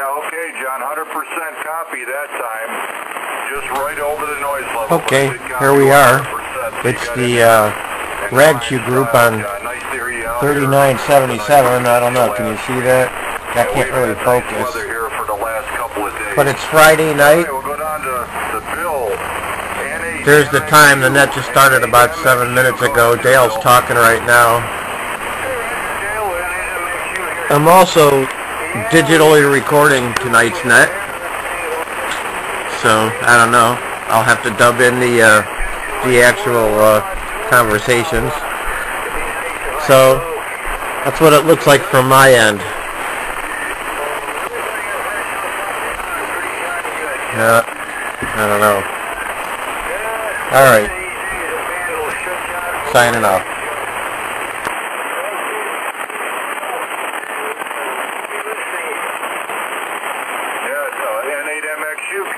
Yeah, okay, John, 100% copy that time. Just right over the noise level. Okay, here we are. It's the Ragchu group on 3977. I don't know, can you see that? I can't really focus. But it's Friday night. There's the time. The net just started about 7 minutes ago. Dale's talking right now. I'm also digitally recording tonight's net. So, I don't know. I'll have to dub in the actual conversations. So, that's what it looks like from my end. I don't know. Alright. Signing off. Yeah, so N8MXU.